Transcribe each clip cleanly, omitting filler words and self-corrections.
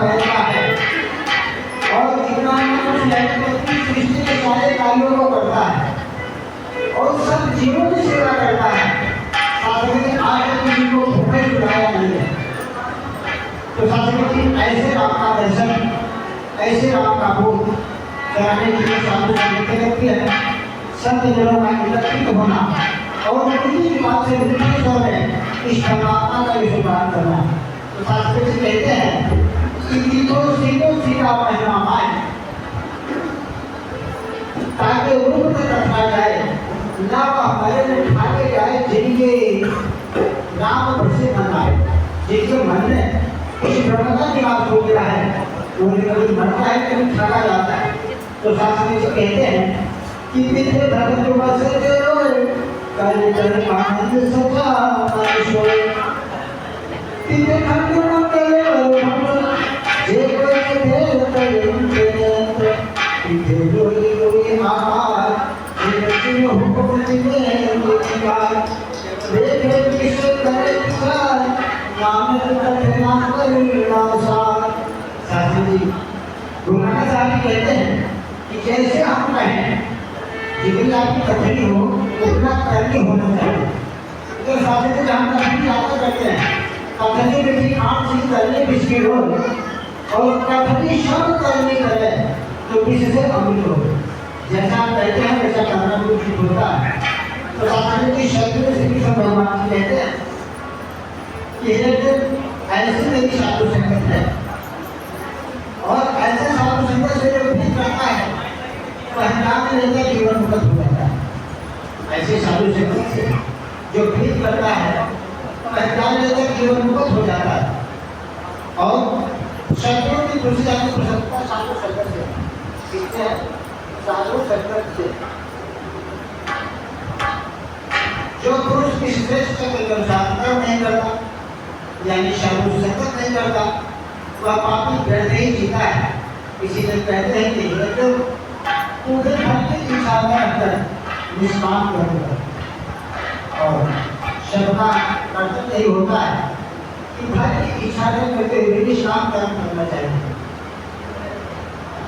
पहनता है और इतना सृष्टि के सारे कार्यों को करता है और सब जीवों की सेवा करता है। शास्त्र में आज किसी को भूखे सुनाया नहीं है। तो शास्त्र में ऐसे राम का दर्शन, ऐसे राम का बोध कराने के लिए साधु संगत करती है। संत जनों का एकत्रित होना और उनकी बात से विपरीत होने इस परमात्मा का विश्वास करना। तो शास्त्र में कहते हैं कि सीधा महिमा पाए ताकि रूप तक रखा जाए, ना हमारे में ठाके जाए जिनके नाम प्रसिद्ध बन आए, जिनके मन में इस ब्रह्म का निवास हो गया है, उन्हें कभी मरता है कभी ठगा जाता है। तो शास्त्र में कहते हैं कि पिछले धर्म जो बसते रोए कर कर आनंद सजा सोए पिछले खंड न करे हम जे कोई देर करे उनके पिछले रोई आकार जिन हुक्म दिए निकार देखे किसे करे किसान नाम कठिना करुणा सार। शास्त्री जी गुरु नानक साहब कहते हैं कि जैसे हम कहें जितनी आपकी कठिनी हो उतना करनी होना चाहिए। तो शास्त्री जी हम कठिनी ज्यादा करते हैं, कठिनी में भी आम चीज करने बिस्किट हो और कठिनी शब्द करनी करे तो किससे अमित हो। जैसा हम कहते हैं वैसा करना भी उचित होता है। तो शास्त्री जी शब्द में श्री कृष्ण भगवान कहते हैं कि ऐसे मेरी साधु संगत है और ऐसे साधु संगत से जो भी करता है पहचान लेकर जीवन मुक्त हो जाता है। ऐसे साधु संगत से जो भी करता है पहचान लेकर जीवन मुक्त हो जाता है। और शब्दों की दूसरी आदमी प्रसन्नता साधु संगत से सीखते हैं। साधु संगत से जो पुरुष की श्रेष्ठ के अनुसार कर्म नहीं करता यानी साधु संगत नहीं करता वह पापी व्यर्थ ही जीता है। इसीलिए कहते हैं कि तो पूरे भक्ति की साधना कर निष्काम करूँगा और सबका कर्तव्य यही होता है कि भक्ति की इच्छा करते हुए निष्काम कर्म करना चाहिए।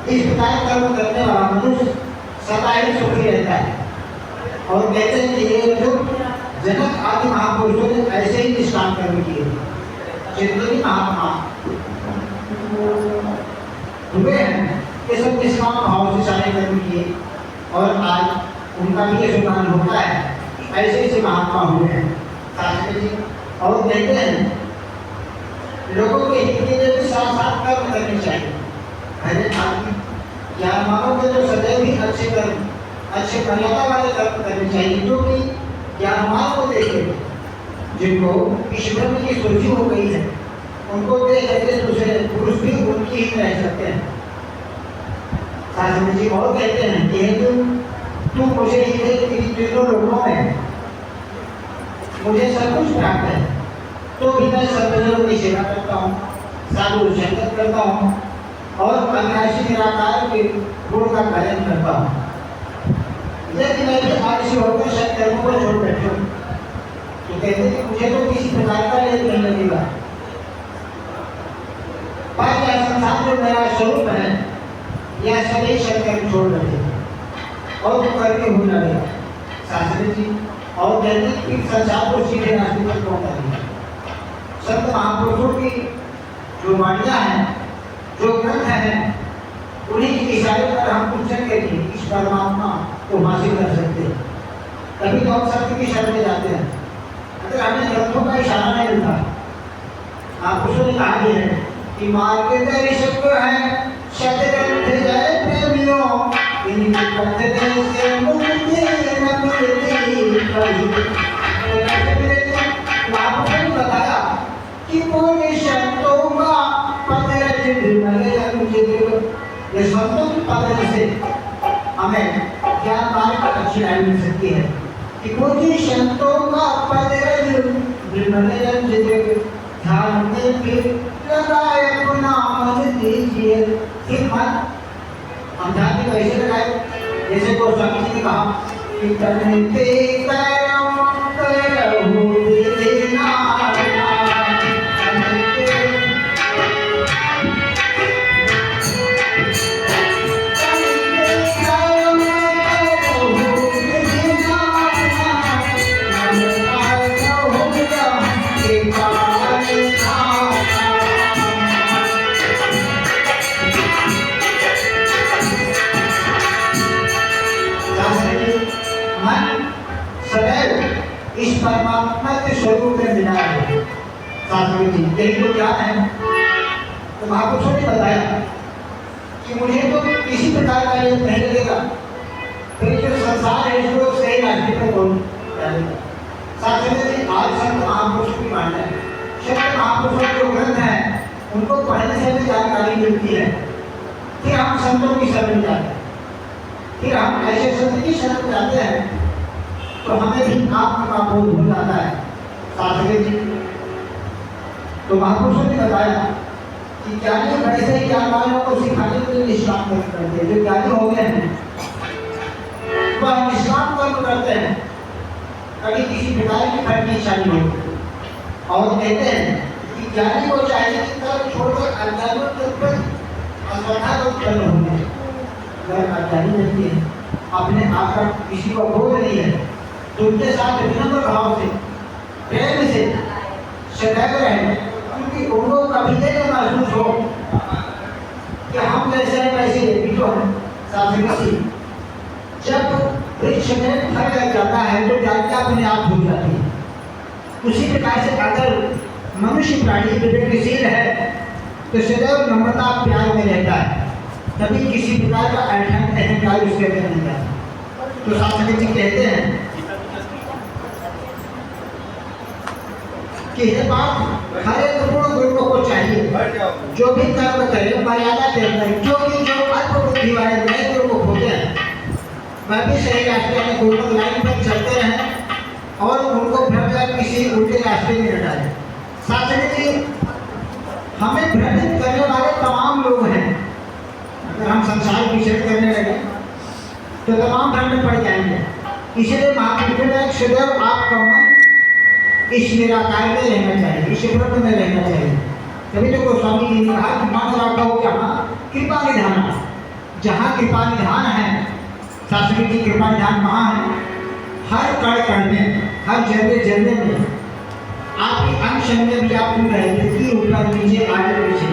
इस प्रकार कर्म करने वाला मनुष्य सदा ही सुखी रहता है। और कहते हैं कि ये जो जनक आदि महापुरुषों ने ऐसे ही निष्काम कर्म किए, जितने भी महात्मा हुए हैं ये सब निष्काम भाव से सारे कर्म किए और आज उनका भी ये सुमान होता है। ऐसे ऐसे महात्मा हुए हैं शास्त्री जी। और कहते हैं लोगों के हित के लिए भी साथ साथ कर्म करने चाहिए। पहले आदमी ज्ञान मानोगे तो सदैव ही अच्छे कर्म, अच्छे मर्यादा वाले कर्म करने चाहिए जो कि ज्ञानवान को देखे, जिनको ईश्वर की सूची हो गई है उनको देख करके दूसरे पुरुष भी उनकी ही रह सकते हैं। शास्त्री जी और कहते हैं कि तू मुझे ही तीनों लोगों में मुझे सब कुछ प्राप्त है तो भी मैं सर्वजनों की सेवा करता हूँ, साधु संगत करता हूँ और अविनाशी निराकार के गुण का गायन करता हूँ। यदि मैं भी आलसी होकर सब कर्मों को छोड़ बैठूं तो कहते हैं कि मुझे तो किसी प्रकार का लेप नहीं लगेगा। पर यह संसार जो मेरा स्वरूप है यह सभी कर्म छोड़ बैठे और वो करके हो लगेगा। शास्त्री जी और कहते हैं कि संसार को सीधे रास्ते पर कौन करेगा। संत महापुरुषों की जो वाणियाँ हैं, जो ग्रंथ हैं, उन्हीं की इशारे पर हम पूछेंगे कि इस परमात्मा को हासिल कर सकते हैं। कभी तो हम सत्य की शरण में जाते हैं, अगर हमें ग्रंथों का इशारा नहीं मिलता। महापुरुषों ने कहा है कि मार्गदर्शक है सत्य ग्रंथ जय प्रेमियों इनके पथ से मुक्ति न मिलती। महापुरुषों ने बताया कि कोई संतों का पद ये संतों की पद से हमें ज्ञान मार्ग पर अच्छी राय मिल सकती है कि कोई संतों का पद ध्यान में फिर लगाए अपना मन दीजिए। फिर मन हम ध्यान में कैसे लगाए, जैसे गोस्वामी जी ने कहा कि करते कर्म करहु विधि नाना, शास्त्री जी यही तो ज्ञान है। तो महापुरुषों ने बताया कि मुझे तो किसी प्रकार का ये नहीं लगेगा, फिर जो संसार है इसको सही रास्ते पर कौन डालेगा। शास्त्री जी आज संत महापुरुषों की मानना है, संत महापुरुषों जो ग्रंथ है उनको पढ़ने से भी जानकारी मिलती है, फिर हम संतों की शरण जाते हैं, फिर हम ऐसे संत की शरण जाते हैं तो हमें भी आत्म का बोध हो जाता है। शास्त्री जी तो महापुरुषों ने बताया कि ज्ञानी वैसे ही ज्ञान वालों को सिखाने के लिए निष्काम कर्म करते हैं। जो ज्ञानी हो गए हैं वह निष्काम कर्म करते हैं, कभी किसी प्रकार की फल की इच्छा नहीं होती। और कहते हैं कि ज्ञानी को चाहिए कि कर्म छोड़कर अज्ञानी पर अश्रद्धा को उत्पन्न होंगे। अगर अज्ञानी व्यक्ति है, अपने आप का किसी को बोध नहीं है, तो उनके साथ विनम्र भाव से प्रेम से सदैव रहे, क्योंकि उनको कभी ये महसूस हो कि हम जैसे हैं वैसे भी तो हैं। शास्त्री जब वृक्ष में फल लग जाता है तो जातियाँ अपने आप हो जाती है। उसी प्रकार से अगर मनुष्य प्राणी विवेकशील है तो सदैव नम्रता प्यार में रहता है, कभी किसी प्रकार का ऐठन अहंकार उसके अंदर नहीं जाता। तो शास्त्री जी कहते हैं कि ये बात हर एक गुण को चाहिए, जो भी कर्म करे मर्यादा के अंदर, क्योंकि जो अल्प बुद्धि वाले नए गुण को खोते हैं वह भी सही रास्ते में गोल्डन लाइन पर चलते रहें और उनको भ्रम किसी उल्टे रास्ते में न डालें। शास्त्री जी हमें भ्रमित करने वाले तमाम लोग हैं, अगर हम संसार विषय करने लगे तो तमाम भ्रम में पड़ जाएंगे। इसलिए महापुरुषों ने सदैव आपका मन इस निराकार में रहना चाहिए, इस ब्रह्म में रहना चाहिए। तभी तो गोस्वामी जी ने कहा कि मन राखो जहाँ कृपा निधान, जहाँ कृपा निधान है, शास्त्री की कृपा निधान वहाँ है। हर कण कण में, हर जर्रे जर्रे में, आपकी अंश में भी आप घूम रहे थे, ऊपर नीचे आगे पीछे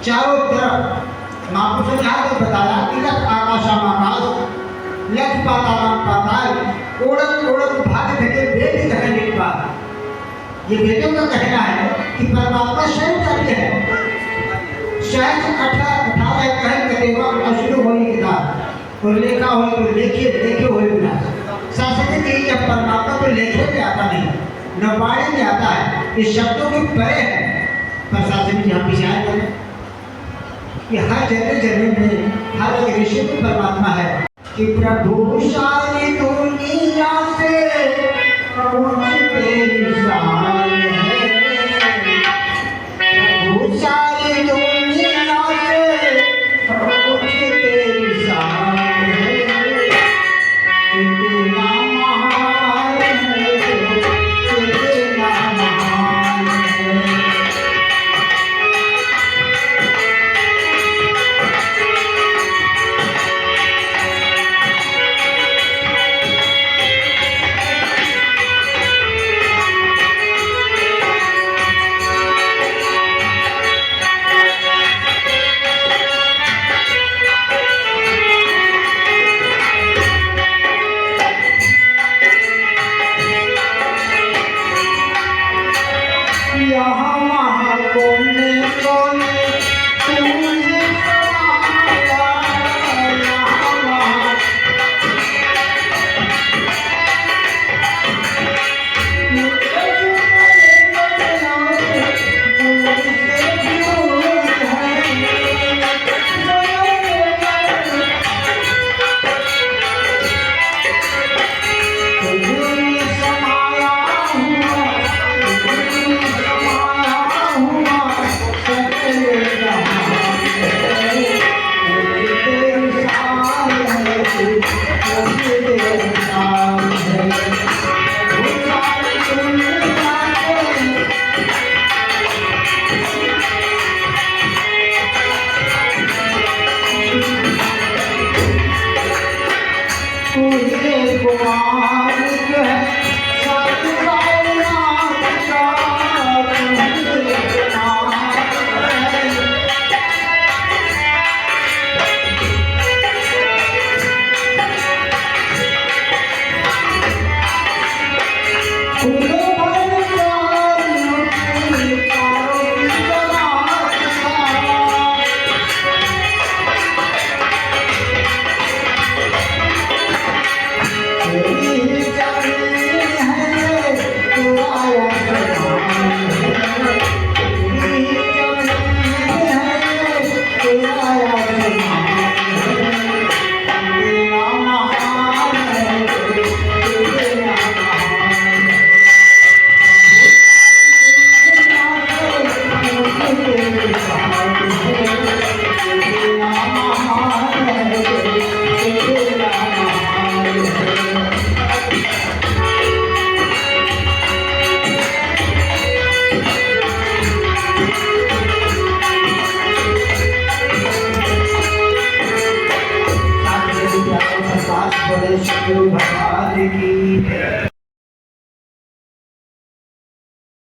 चारों तरफ। महापुरुषों ने यहाँ पर बताया कि लख आकाशम आकाश, लख पातालम पाताल, ओढ़क ओढ़क भाग भेजे वेद कहे लिखा। ये वेदों का कहना है कि परमात्मा स्वयं जाते हैं, शायद 18 कहन करेगा अशुरू होने की बात और लेखा हो तो लेखे देखे हुए बिना। शास्त्री जी जब परमात्मा को लेखे में आता नहीं, न वाणी में आता है, इस शब्दों के परे है, पर शास्त्री जी हम विचार करें कि हर जगह जगह में हर एक ऋषि में परमात्मा है कि प्रभु सारी दुनिया से सारी दुनिया से तेरी शान है, तेरा महान है, तेरा महान है। शिव भगवान की